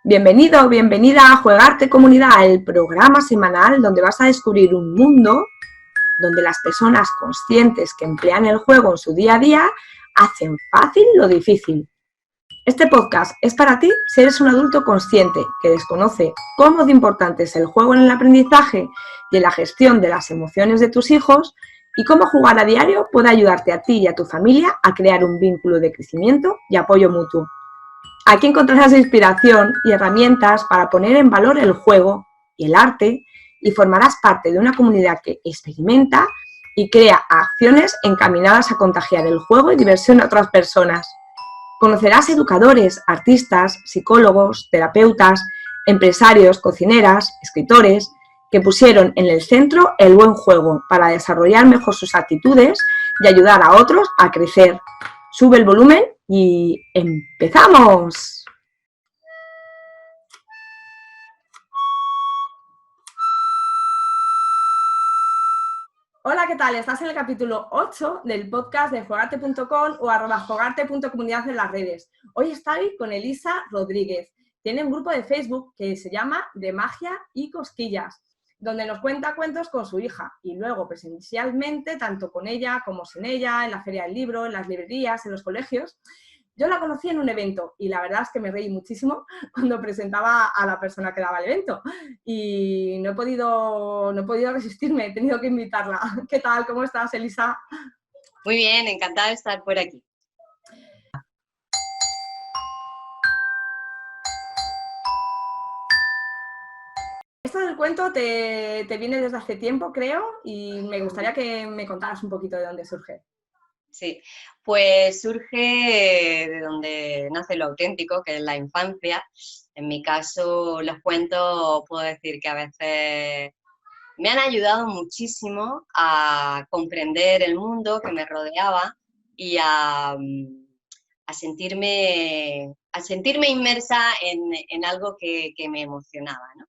Bienvenido o bienvenida a Juegarte Comunidad, el programa semanal donde vas a descubrir un mundo donde las personas conscientes que emplean el juego en su día a día hacen fácil lo difícil. Este podcast es para ti si eres un adulto consciente que desconoce cómo de importante es el juego en el aprendizaje y en la gestión de las emociones de tus hijos y cómo jugar a diario puede ayudarte a ti y a tu familia a crear un vínculo de crecimiento y apoyo mutuo. Aquí encontrarás inspiración y herramientas para poner en valor el juego y el arte y formarás parte de una comunidad que experimenta y crea acciones encaminadas a contagiar el juego y diversión a otras personas. Conocerás educadores, artistas, psicólogos, terapeutas, empresarios, cocineras, escritores, que pusieron en el centro el buen juego para desarrollar mejor sus actitudes y ayudar a otros a crecer. Sube el volumen y ¡empezamos! Hola, ¿qué tal? Estás en el capítulo 8 del podcast de jugarte.com o @jugarte.comunidad en las redes. Hoy estoy con Elisa Rodríguez. Tiene un grupo de Facebook que se llama De Magia y Cosquillas, donde nos cuenta cuentos con su hija y luego presencialmente, tanto con ella como sin ella, en la feria del libro, en las librerías, en los colegios. Yo la conocí en un evento y la verdad es que me reí muchísimo cuando presentaba a la persona que daba el evento y no he podido resistirme, he tenido que invitarla. ¿Qué tal? ¿Cómo estás, Elisa? Muy bien, encantada de estar por aquí. Esto del cuento te viene desde hace tiempo, creo, y me gustaría que me contaras un poquito de dónde surge. Sí, pues surge de donde nace lo auténtico, que es la infancia. En mi caso, los cuentos, puedo decir que a veces me han ayudado muchísimo a comprender el mundo que me rodeaba y a sentirme inmersa en algo que me emocionaba, ¿no?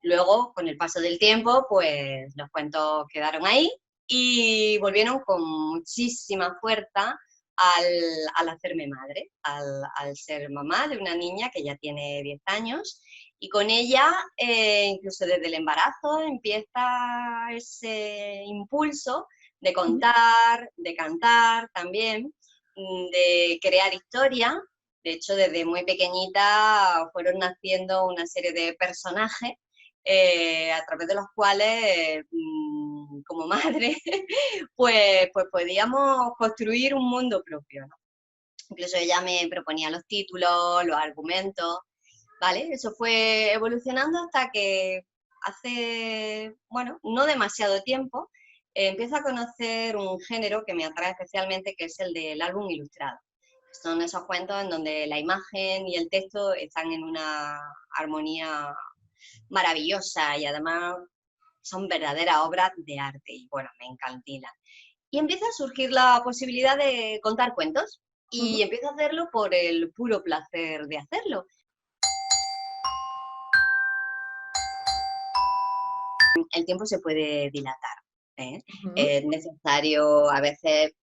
Luego, con el paso del tiempo, pues los cuentos quedaron ahí y volvieron con muchísima fuerza al hacerme madre, al ser mamá de una niña que ya tiene 10 años y con ella, incluso desde el embarazo, empieza ese impulso de contar, de cantar también, de crear historia. De hecho, desde muy pequeñita fueron naciendo una serie de personajes a través de los cuales, como madre, pues podíamos construir un mundo propio, ¿no? Incluso ella me proponía los títulos, los argumentos, ¿vale? Eso fue evolucionando hasta que hace, bueno, no demasiado tiempo, empiezo a conocer un género que me atrae especialmente, que es el del álbum ilustrado. Son esos cuentos en donde la imagen y el texto están en una armonía maravillosa y además son verdaderas obras de arte y bueno, me encantilan. Y empieza a surgir la posibilidad de contar cuentos y empiezo a hacerlo por el puro placer de hacerlo. El tiempo se puede dilatar, ¿eh? Es necesario a veces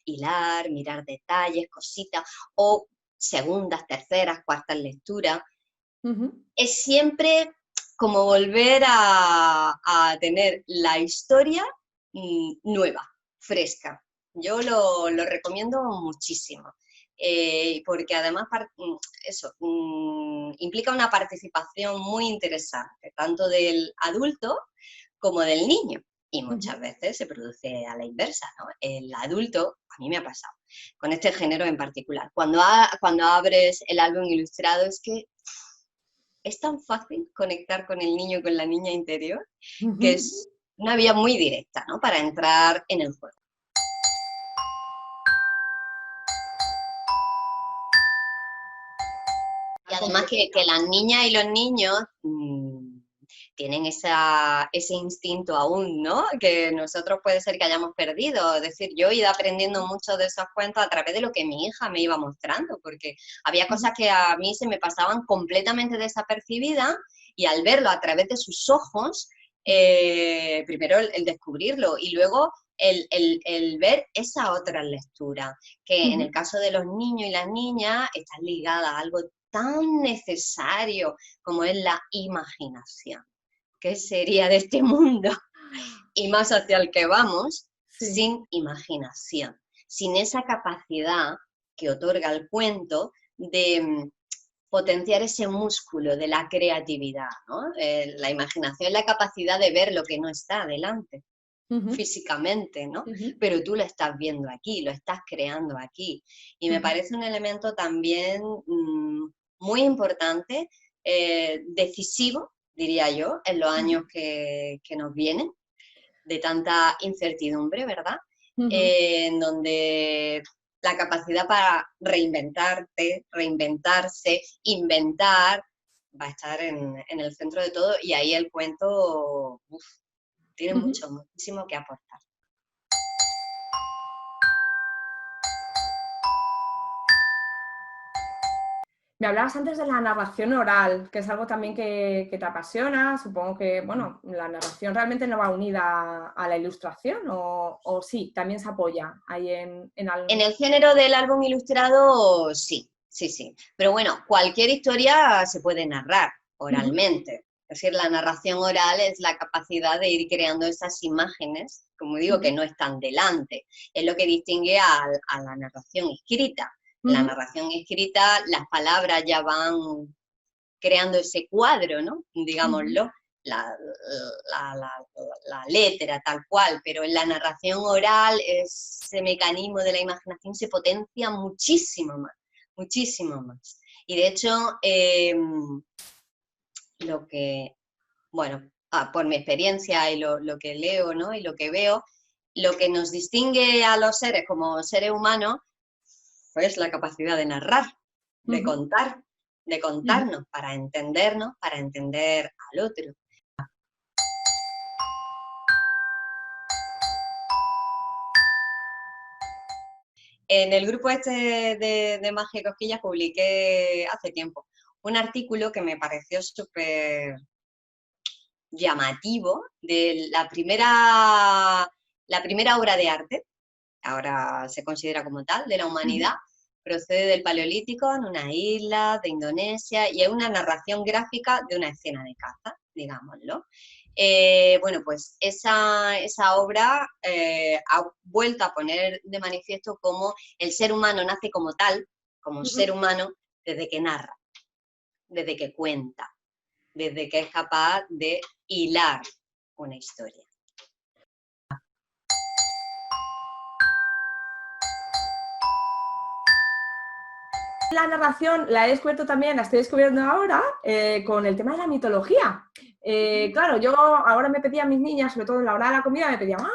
hilar, mirar detalles, cositas, o segundas, terceras, cuartas lecturas. Es siempre como volver a tener la historia nueva, fresca. Yo lo recomiendo muchísimo, porque además eso implica una participación muy interesante, tanto del adulto como del niño. Y muchas veces se produce a la inversa, ¿no? El adulto, a mí me ha pasado, con este género en particular. Cuando abres el álbum ilustrado es que es tan fácil conectar con el niño, con la niña interior, que es una vía muy directa, ¿no? Para entrar en el juego. Y además que las niñas y los niños tienen ese instinto aún, ¿no? Que nosotros puede ser que hayamos perdido. Es decir, yo he ido aprendiendo mucho de esos cuentos a través de lo que mi hija me iba mostrando, porque había cosas que a mí se me pasaban completamente desapercibidas y al verlo a través de sus ojos, primero el descubrirlo y luego el ver esa otra lectura, que en el caso de los niños y las niñas está ligada a algo tan necesario como es la imaginación. ¿Qué sería de este mundo? Y más hacia el que vamos, Sí. sin imaginación, sin esa capacidad que otorga el cuento de potenciar ese músculo de la creatividad, ¿no? La imaginación es la capacidad de ver lo que no está delante Ujú, físicamente, ¿no? ujú, Pero tú lo estás viendo aquí, lo estás creando aquí. Y me ujú, parece un elemento también muy importante, decisivo, diría yo, en los ujú, años que nos vienen, de tanta incertidumbre, ¿verdad? ujú. En donde la capacidad para reinventarte, reinventarse, inventar, va a estar en el centro de todo y ahí el cuento tiene Ujú. mucho, muchísimo que aportar. Me hablabas antes de la narración oral, que es algo también que te apasiona. Supongo que, bueno, la narración realmente no va unida a la ilustración, o sí, también se apoya ahí en En algo. el género del álbum ilustrado, sí, sí, sí. Pero bueno, cualquier historia se puede narrar Ujú, oralmente. Es decir, la narración oral es la capacidad de ir creando esas imágenes, como digo, que ujú, no están delante. Es lo que distingue a la narración escrita. En la ujú, narración escrita, las palabras ya van creando ese cuadro, ¿no? ujú. Digámoslo, la, la, la, la letra tal cual, pero en la narración oral ese mecanismo de la imaginación se potencia muchísimo más, muchísimo más. Y de hecho, lo que, bueno, por mi experiencia y lo que leo, ¿no? Y lo que veo, lo que nos distingue a los seres como seres humanos es la capacidad de narrar, de Ujú, contar, de ujú. contarnos para entender al otro. En el grupo este de Magia y Cosquillas publiqué hace tiempo un artículo que me pareció súper llamativo de la primera obra de arte, ahora se considera como tal, de la Ujú. humanidad, procede del Paleolítico, en una isla de Indonesia, y es una narración gráfica de una escena de caza, digámoslo. Bueno, pues esa obra ha vuelto a poner de manifiesto cómo el ser humano nace como tal, como ser Ujú. humano, desde que narra, desde que cuenta, desde que es capaz de hilar una historia. La narración la he descubierto también, la estoy descubriendo ahora con el tema de la mitología. Claro, yo ahora me pedía a mis niñas, sobre todo en la hora de la comida, me pedían, ay,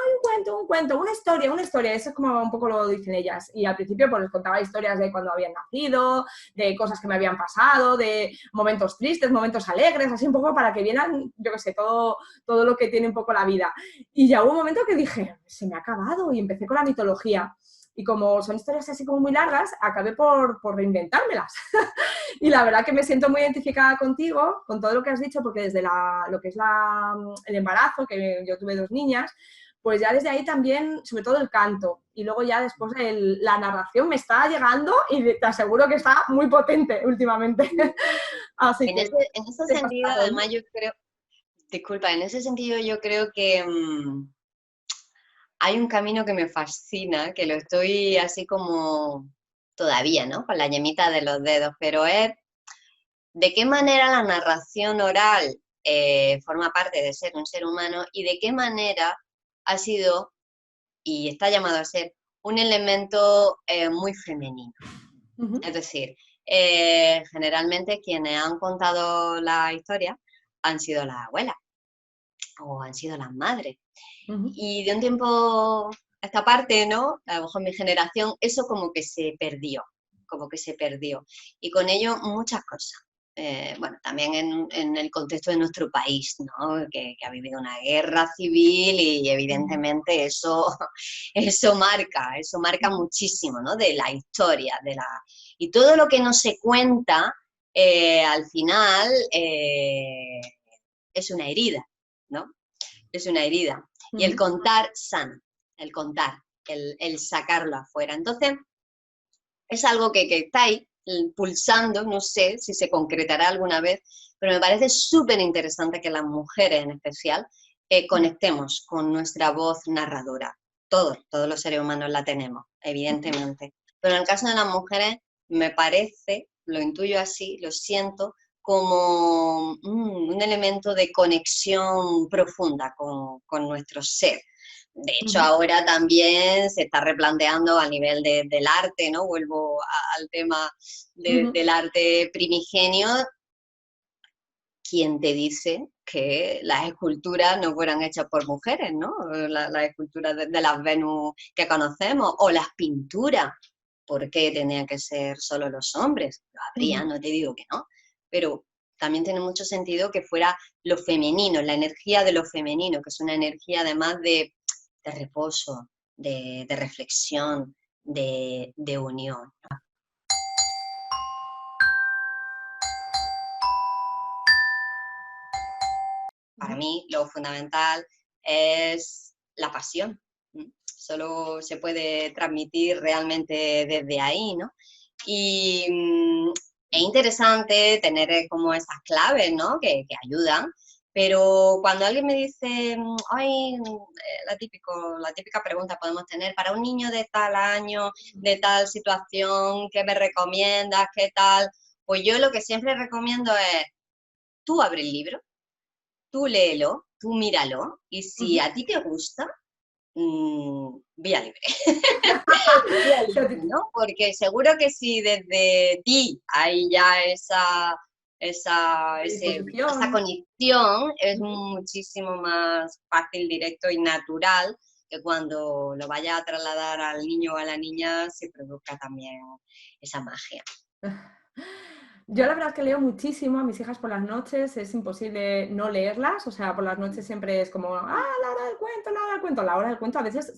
un cuento, una historia, eso es como un poco lo dicen ellas. Y al principio pues les contaba historias de cuando habían nacido, de cosas que me habían pasado, de momentos tristes, momentos alegres, así un poco para que vieran, yo qué sé, todo lo que tiene un poco la vida. Y ya hubo un momento que dije, se me ha acabado y empecé con la mitología. Y como son historias así como muy largas, acabé por reinventármelas. Y la verdad que me siento muy identificada contigo, con todo lo que has dicho, porque desde lo que es el embarazo, que yo tuve 2 niñas, pues ya desde ahí también, sobre todo el canto. Y luego ya después la narración me está llegando y te aseguro que está muy potente últimamente. Así que En ese te pasa sentido, todo, ¿no? además, yo creo, disculpa, en ese sentido yo creo que hay un camino que me fascina, que lo estoy así como todavía, ¿no? Con la yemita de los dedos, pero es de qué manera la narración oral forma parte de ser un ser humano y de qué manera ha sido y está llamado a ser un elemento muy femenino. Uh -huh, Es decir, generalmente quienes han contado la historia han sido las abuelas o han sido las madres. uh -huh. Y de un tiempo a esta parte, ¿no? A lo mejor mi generación, eso como que se perdió, como que se perdió. Y con ello muchas cosas. Bueno, también en el contexto de nuestro país, ¿no? Que ha vivido una guerra civil y evidentemente eso marca muchísimo, ¿no? De la historia, y todo lo que no se cuenta, al final es una herida, ¿no? Es una herida. Uh Y el -huh. contar sana, el contar, el sacarlo afuera. Entonces, es algo que está ahí, pulsando, no sé si se concretará alguna vez, pero me parece súper interesante que las mujeres en especial conectemos con nuestra voz narradora. Todos los seres humanos la tenemos, evidentemente. Pero en el caso de las mujeres, me parece, lo intuyo así, lo siento, como un elemento de conexión profunda con nuestro ser. De hecho, ahora también se está replanteando a nivel del arte, ¿no? Vuelvo al tema del arte primigenio. ¿Quién te dice que las esculturas no fueran hechas por mujeres, ¿no? Las esculturas de las Venus que conocemos, o las pinturas. ¿Por qué tenían que ser solo los hombres? Lo habría, no te digo que no, pero también tiene mucho sentido que fuera lo femenino, la energía de lo femenino, que es una energía además de reposo, de reflexión, de unión. Para mí lo fundamental es la pasión. Solo se puede transmitir realmente desde ahí, ¿no? Y es interesante tener como esas claves, ¿no? Que ayudan, pero cuando alguien me dice, ay, la típica pregunta podemos tener, para un niño de tal año, de tal situación, ¿qué me recomiendas? ¿Qué tal? Pues yo lo que siempre recomiendo es, tú abre el libro, tú léelo, tú míralo, y si a ti te gusta, vía libre. Vía libre, ¿no? Porque seguro que si desde ti hay ya esa conexión, es muchísimo más fácil, directo y natural que cuando lo vaya a trasladar al niño o a la niña se produzca también esa magia. Yo la verdad es que leo muchísimo a mis hijas por las noches, es imposible no leerlas, o sea, por las noches siempre es como, la hora del cuento, la hora del cuento, la hora del cuento a veces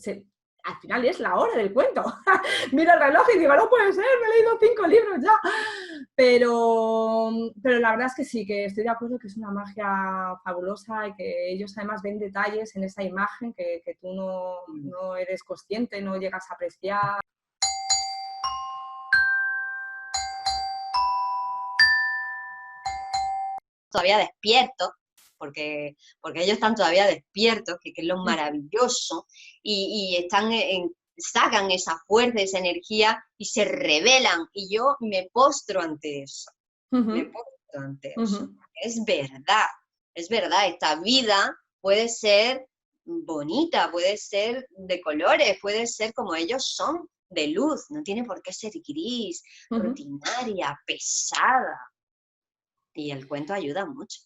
al final es la hora del cuento. Mira el reloj y digo, no puede ser, me he leído 5 libros ya. Pero la verdad es que sí, que estoy de acuerdo que es una magia fabulosa y que ellos además ven detalles en esa imagen que tú no eres consciente, no llegas a apreciar. Todavía despiertos, porque ellos están todavía despiertos, que es lo maravilloso, y están sacan esa fuerza, esa energía y se revelan, y yo me postro ante eso, me postro ante eso. Es verdad, esta vida puede ser bonita, puede ser de colores, puede ser como ellos son, de luz, no tiene por qué ser gris, rutinaria, pesada. Y el cuento ayuda mucho.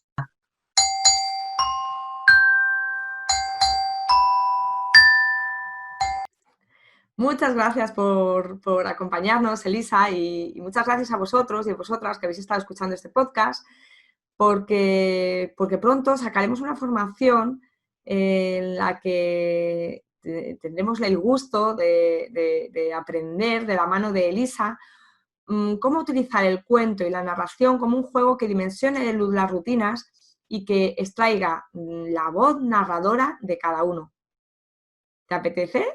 Muchas gracias por acompañarnos, Elisa, y muchas gracias a vosotros y a vosotras que habéis estado escuchando este podcast, porque pronto sacaremos una formación en la que tendremos el gusto de aprender de la mano de Elisa cómo utilizar el cuento y la narración como un juego que dimensione de luz las rutinas y que extraiga la voz narradora de cada uno. ¿Te apetece?